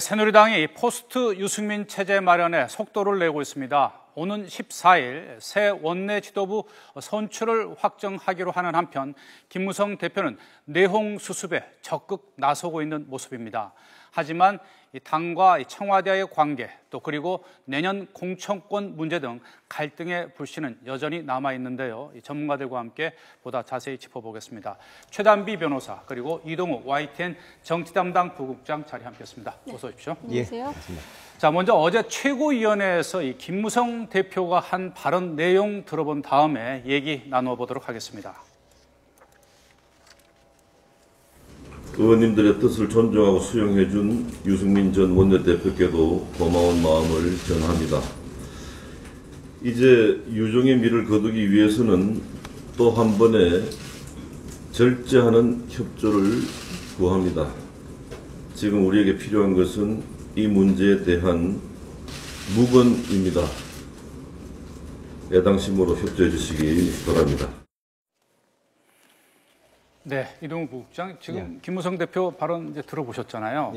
새누리당이 포스트 유승민 체제 마련에 속도를 내고 있습니다. 오는 14일 새 원내 지도부 선출을 확정하기로 하는 한편 김무성 대표는 내홍 수습에 적극 나서고 있는 모습입니다. 하지만 당과 청와대와의 관계, 또 그리고 내년 공천권 문제 등 갈등의 불씨는 여전히 남아있는데요. 전문가들과 함께 보다 자세히 짚어보겠습니다. 최단비 변호사, 그리고 이동욱 YTN 정치담당 부국장 자리에 함께했습니다. 어서 오십시오. 안녕하세요. 자, 먼저 어제 최고위원회에서 이 김무성 대표가 한 발언 내용 들어본 다음에 얘기 나눠보도록 하겠습니다. 의원님들의 뜻을 존중하고 수용해준 유승민 전 원내대표께도 고마운 마음을 전합니다. 이제 유종의 미를 거두기 위해서는 또 한 번의 절제하는 협조를 구합니다. 지금 우리에게 필요한 것은 이 문제에 대한 묵언입니다. 애당심으로 협조해 주시기 바랍니다. 네, 이동욱 부국장, 지금 김무성 대표 발언 이제 들어보셨잖아요.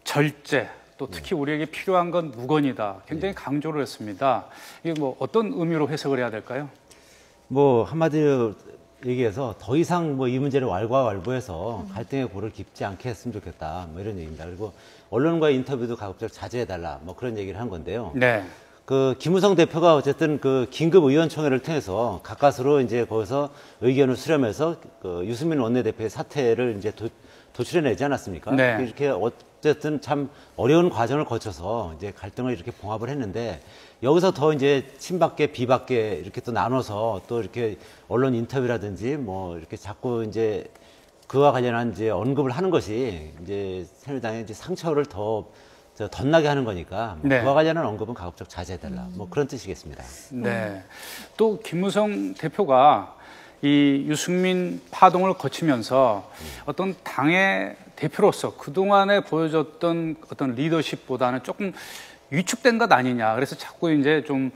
절제, 또 특히 우리에게 필요한 건 무건이다. 굉장히 강조를 했습니다. 이게 뭐 어떤 의미로 해석을 해야 될까요? 뭐 한마디로 얘기해서 더 이상 뭐 이 문제를 왈가왈부해서 갈등의 골을 깊지 않게 했으면 좋겠다. 뭐 이런 얘기입니다. 그리고 언론과의 인터뷰도 가급적 자제해달라. 뭐 그런 얘기를 한 건데요. 네. 그 김무성 대표가 어쨌든 그 긴급 의원총회를 통해서 가까스로 이제 거기서 의견을 수렴해서 그 유승민 원내대표의 사퇴를 이제 도출해내지 않았습니까? 네. 이렇게 어쨌든 참 어려운 과정을 거쳐서 이제 갈등을 이렇게 봉합을 했는데 여기서 더 이제 친박계 비박계 이렇게 또 나눠서 또 이렇게 언론 인터뷰라든지 뭐 이렇게 자꾸 이제 그와 관련한 이제 언급을 하는 것이 이제 새누리당의 이제 상처를 더 덧나게 하는 거니까 네. 그와 관련한 언급은 가급적 자제해달라. 뭐 그런 뜻이겠습니다. 네. 또 김무성 대표가 이 유승민 파동을 거치면서 어떤 당의 대표로서 그동안에 보여줬던 어떤 리더십보다는 조금 위축된 것 아니냐. 그래서 자꾸 이제 좀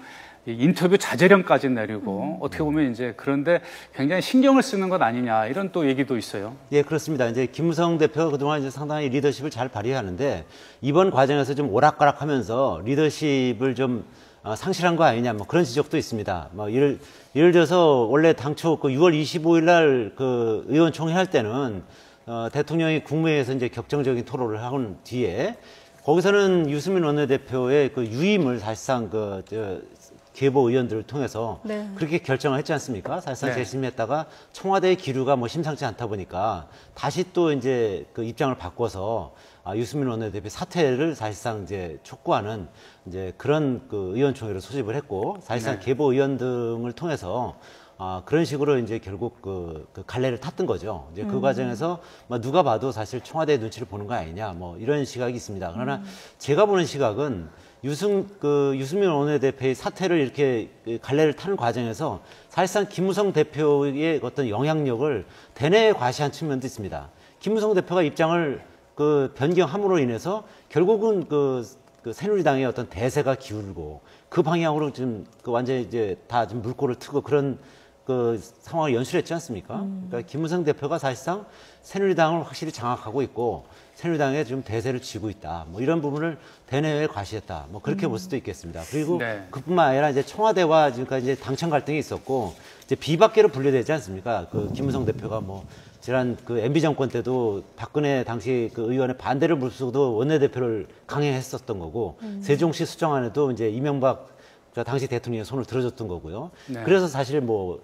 인터뷰 자제령까지 내리고 어떻게 보면 이제 그런데 굉장히 신경을 쓰는 것 아니냐 이런 또 얘기도 있어요. 예, 그렇습니다. 이제 김무성 대표가 그동안 이제 상당히 리더십을 잘 발휘하는데 이번 과정에서 좀 오락가락하면서 리더십을 좀 상실한 거 아니냐 뭐 그런 지적도 있습니다. 뭐 예를 들어서 원래 당초 그 6월 25일 날 그 의원총회 할 때는 대통령이 국무회의에서 이제 격정적인 토론을 한 뒤에 거기서는 유승민 원내대표의 그 유임을 사실상 계보 의원들을 통해서 그렇게 결정을 했지 않습니까? 사실상 재심했다가 청와대의 기류가 뭐 심상치 않다 보니까 다시 또 이제 그 입장을 바꿔서 유승민 원내대표 사퇴를 사실상 이제 촉구하는 이제 그런 그 의원총회를 소집을 했고 사실상 계보 의원 등을 통해서 그런 식으로 이제 결국 그 갈래를 탔던 거죠. 이제 그 과정에서 뭐 누가 봐도 사실 청와대의 눈치를 보는 거 아니냐 뭐 이런 시각이 있습니다. 그러나 제가 보는 시각은 유승민 원내대표의 사퇴를 이렇게 갈래를 타는 과정에서 사실상 김무성 대표의 어떤 영향력을 대내에 과시한 측면도 있습니다. 김무성 대표가 입장을 그 변경함으로 인해서 결국은 그 새누리당의 어떤 대세가 기울고 그 방향으로 지금 완전히 이제 다 좀 물꼬를 트고 그런 그 상황을 연출했지 않습니까? 그러니까 김무성 대표가 사실상 새누리당을 확실히 장악하고 있고 새누리당에 지금 대세를 쥐고 있다. 뭐 이런 부분을 대내외에 과시했다. 뭐 그렇게 볼 수도 있겠습니다. 그리고 그뿐만 아니라 이제 청와대와 지금까지 이제 당청 갈등이 있었고 이제 비박계로 분류되지 않습니까? 그 김무성 대표가 뭐 지난 그 MB 정권 때도 박근혜 당시 그 의원의 반대를 무릅쓰고도 원내대표를 강행했었던 거고 세종시 수정안에도 이제 이명박 당시 대통령의 손을 들어줬던 거고요. 그래서 사실 뭐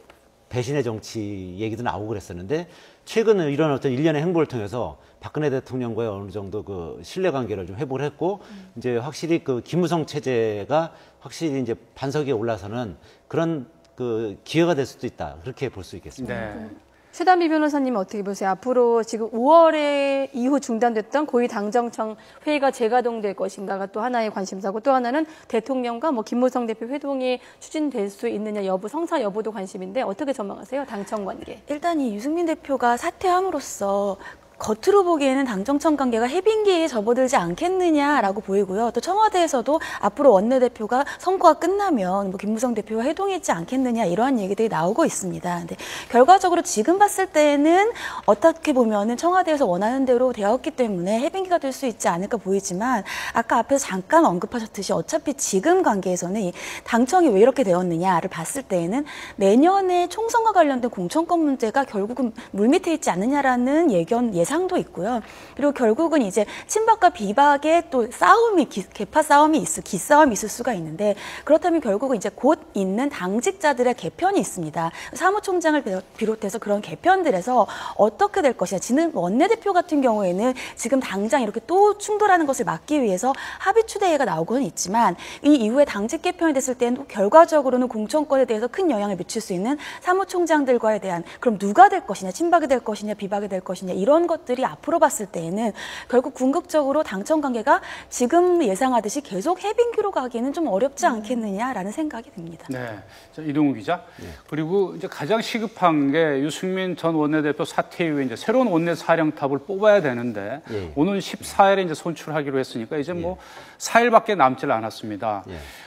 배신의 정치 얘기도 나오고 그랬었는데 최근에 이런 어떤 일련의 행보를 통해서 박근혜 대통령과의 어느 정도 그 신뢰관계를 좀 회복을 했고 이제 확실히 그 김무성 체제가 확실히 이제 반석에 올라서는 그런 그 기회가 될 수도 있다. 그렇게 볼 수 있겠습니다. 네. 최단비 변호사님은 어떻게 보세요? 앞으로 지금 5월에 이후 중단됐던 고위당정청 회의가 재가동될 것인가가 또 하나의 관심사고 또 하나는 대통령과 뭐 김무성 대표 회동이 추진될 수 있느냐 여부, 성사 여부도 관심인데 어떻게 전망하세요? 당청 관계. 일단 이 유승민 대표가 사퇴함으로써 겉으로 보기에는 당정청 관계가 해빙기에 접어들지 않겠느냐라고 보이고요. 또 청와대에서도 앞으로 원내대표가 선거가 끝나면 뭐 김무성 대표와 회동했지 않겠느냐 이러한 얘기들이 나오고 있습니다. 근데 결과적으로 지금 봤을 때는 어떻게 보면은 청와대에서 원하는 대로 되었기 때문에 해빙기가 될 수 있지 않을까 보이지만 아까 앞에서 잠깐 언급하셨듯이 어차피 지금 관계에서는 이 당청이 왜 이렇게 되었느냐를 봤을 때에는 내년에 총선과 관련된 공천권 문제가 결국은 물밑에 있지 않느냐라는 예상도 있고요. 그리고 결국은 이제 친박과 비박의 또 싸움이 계파 싸움이 기싸움이 있을 수가 있는데 그렇다면 결국은 이제 곧 있는 당직자들의 개편이 있습니다. 사무총장을 비롯해서 그런 개편들에서 어떻게 될 것이냐. 지금 원내대표 같은 경우에는 지금 당장 이렇게 또 충돌하는 것을 막기 위해서 합의 추대회가 나오고는 있지만 이 이후에 당직 개편이 됐을 때는 결과적으로는 공천권에 대해서 큰 영향을 미칠 수 있는 사무총장들과에 대한 그럼 누가 될 것이냐, 친박이 될 것이냐, 비박이 될 것이냐 이런 것들이 앞으로 봤을 때에는 결국 궁극적으로 당청 관계가 지금 예상하듯이 계속 해빙기로 가기는 좀 어렵지 않겠느냐라는 생각이 듭니다. 네, 자, 이동우 기자. 그리고 이제 가장 시급한 게 유승민 전 원내대표 사퇴 이후에 이제 새로운 원내 사령탑을 뽑아야 되는데 오는 14일에 이제 선출하기로 했으니까 이제 뭐 4일밖에 남질 않았습니다.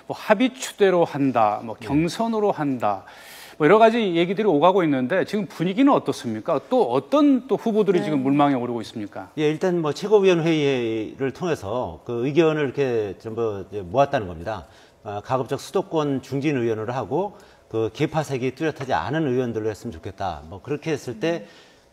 뭐 합의 추대로 한다, 뭐 경선으로 한다. 뭐 여러 가지 얘기들이 오가고 있는데 지금 분위기는 어떻습니까? 또 어떤 또 후보들이 지금 물망에 오르고 있습니까? 예, 일단 뭐 최고위원회의를 통해서 그 의견을 이렇게 전부 모았다는 겁니다. 가급적 수도권 중진 의원으로 하고 그 계파색이 뚜렷하지 않은 의원들로 했으면 좋겠다. 뭐 그렇게 했을 때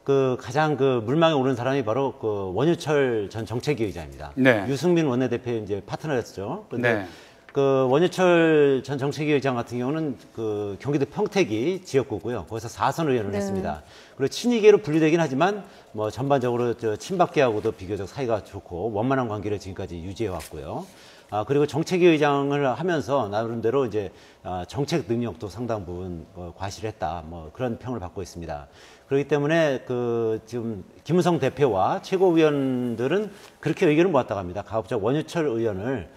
그 가장 그 물망에 오른 사람이 바로 그 원유철 전 정책위 의장입니다. 네. 유승민 원내대표의 이제 파트너였죠. 근데 네. 그 원유철 전 정책위 의장 같은 경우는 그 경기도 평택이 지역구고요. 거기서 4선 의원을 했습니다. 그리고 친이계로 분류되긴 하지만 뭐 전반적으로 저 친박계하고도 비교적 사이가 좋고 원만한 관계를 지금까지 유지해 왔고요. 그리고 정책위 의장을 하면서 나름대로 이제 정책 능력도 상당 부분 과실했다. 뭐 그런 평을 받고 있습니다. 그렇기 때문에 그 지금 김무성 대표와 최고위원들은 그렇게 의견을 모았다고 합니다. 가급적 원유철 의원을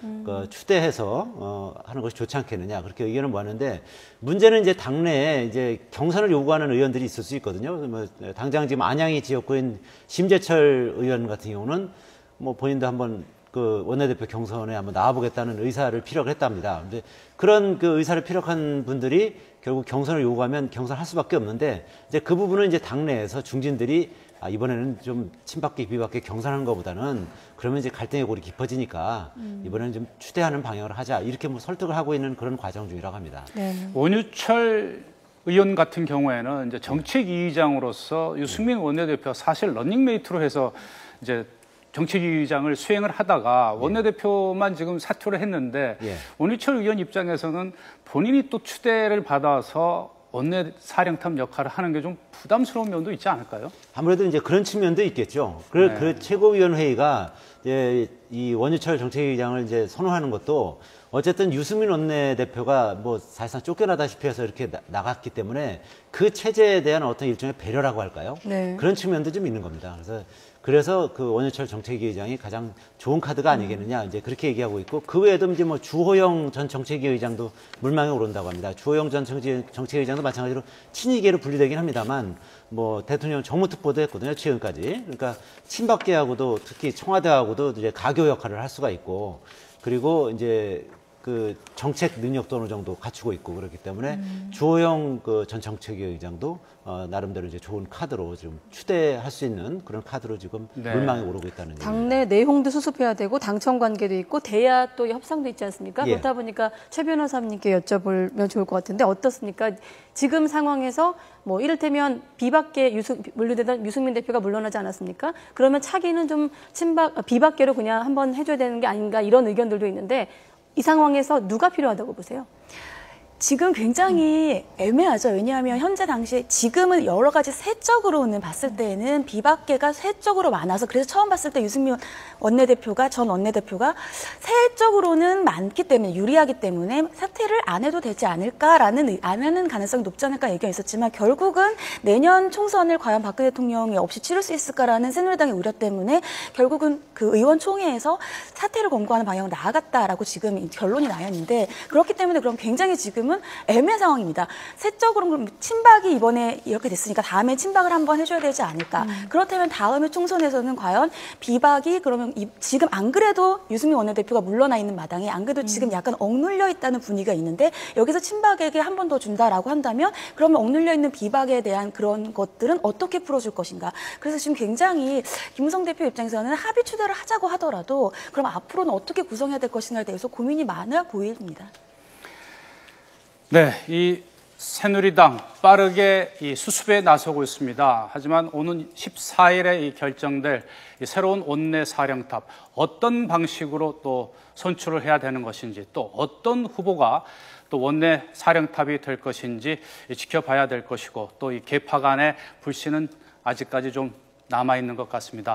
추대해서 하는 것이 좋지 않겠느냐 그렇게 의견을 모았는데 문제는 이제 당내에 이제 경선을 요구하는 의원들이 있을 수 있거든요. 뭐 당장 지금 안양이 지역구인 심재철 의원 같은 경우는 뭐 본인도 한번 그 원내대표 경선에 한번 나와보겠다는 의사를 피력을 했답니다. 근데 그런 그 의사를 피력한 분들이 결국 경선을 요구하면 경선할 수밖에 없는데 이제 그 부분은 이제 당내에서 중진들이 이번에는 좀 친박계 비박계 경선하는 것보다는 그러면 이제 갈등의 골이 깊어지니까 이번에는 좀 추대하는 방향으로 하자 이렇게 뭐 설득을 하고 있는 그런 과정 중이라고 합니다. 네. 원유철 의원 같은 경우에는 이제 정책위의장으로서 유승민 원내대표가 사실 런닝메이트로 해서 이제 정책위의장을 수행을 하다가 원내대표만 지금 사퇴를 했는데 원유철 의원 입장에서는 본인이 또 추대를 받아서 원내 사령탑 역할을 하는 게 좀 부담스러운 면도 있지 않을까요? 아무래도 이제 그런 측면도 있겠죠. 그 최고위원회의가 이제 이 원유철 정책위의장을 이제 선호하는 것도 어쨌든 유승민 원내대표가 뭐 사실상 쫓겨나다시피 해서 이렇게 나갔기 때문에 그 체제에 대한 어떤 일종의 배려라고 할까요? 네. 그런 측면도 좀 있는 겁니다. 그래서 그 원유철 정책위 의장이 가장 좋은 카드가 아니겠느냐 이제 그렇게 얘기하고 있고 그 외에도 이제 뭐 주호영 전 정책위 의장도 물망에 오른다고 합니다. 주호영 전 정책위 의장도 마찬가지로 친이계로 분류되긴 합니다만 뭐 대통령 정무특보도 했거든요 지금까지. 그러니까 친박계하고도 특히 청와대하고도 이제 가교 역할을 할 수가 있고 그리고 이제 그 정책 능력도 어느 정도 갖추고 있고 그렇기 때문에 주호영 그 전 정책위 의장도 나름대로 이제 좋은 카드로 지금 추대할 수 있는 그런 카드로 지금 물망에 오르고 있다는 얘기입니다. 당내 내용도 수습해야 되고 당청 관계도 있고 대야 또 협상도 있지 않습니까? 그렇다 보니까 최 변호사님께 여쭤보면 좋을 것 같은데 어떻습니까? 지금 상황에서 뭐 이를테면 비박계 물류되던 유승민 대표가 물러나지 않았습니까? 그러면 차기는 좀 비박계로 그냥 한번 해줘야 되는 게 아닌가 이런 의견들도 있는데 이 상황에서 누가 필요하다고 보세요? 지금 굉장히 애매하죠. 왜냐하면 현재 당시에 지금은 여러 가지 세적으로는 봤을 때는 비박계가 세적으로 많아서 그래서 처음 봤을 때 유승민 전 원내대표가 세적으로는 많기 때문에 유리하기 때문에 사퇴를 안 해도 되지 않을까라는 안 하는 가능성이 높지 않을까 얘기가 있었지만 결국은 내년 총선을 과연 박근혜 대통령이 없이 치를 수 있을까라는 새누리당의 우려 때문에 결국은 그 의원총회에서 사퇴를 권고하는 방향으로 나아갔다라고 지금 결론이 나였는데 그렇기 때문에 그럼 굉장히 지금은 지금은 애매 상황입니다. 세적으로 그럼 친박이 이번에 이렇게 됐으니까 다음에 친박을 한번 해줘야 되지 않을까. 그렇다면 다음에 총선에서는 과연 비박이 그러면 지금 안 그래도 유승민 원내대표가 물러나 있는 마당에 안 그래도 지금 약간 억눌려 있다는 분위기가 있는데 여기서 친박에게 한 번 더 준다라고 한다면 그러면 억눌려 있는 비박에 대한 그런 것들은 어떻게 풀어줄 것인가. 그래서 지금 굉장히 김무성 대표 입장에서는 합의 추대를 하자고 하더라도 그럼 앞으로는 어떻게 구성해야 될 것인가에 대해서 고민이 많아 보입니다. 네, 이 새누리당 빠르게 이 수습에 나서고 있습니다. 하지만 오는 14일에 결정될 이 새로운 원내 사령탑 어떤 방식으로 또 선출을 해야 되는 것인지 또 어떤 후보가 또 원내 사령탑이 될 것인지 지켜봐야 될 것이고 또 이 개파 간의 불신은 아직까지 좀 남아 있는 것 같습니다.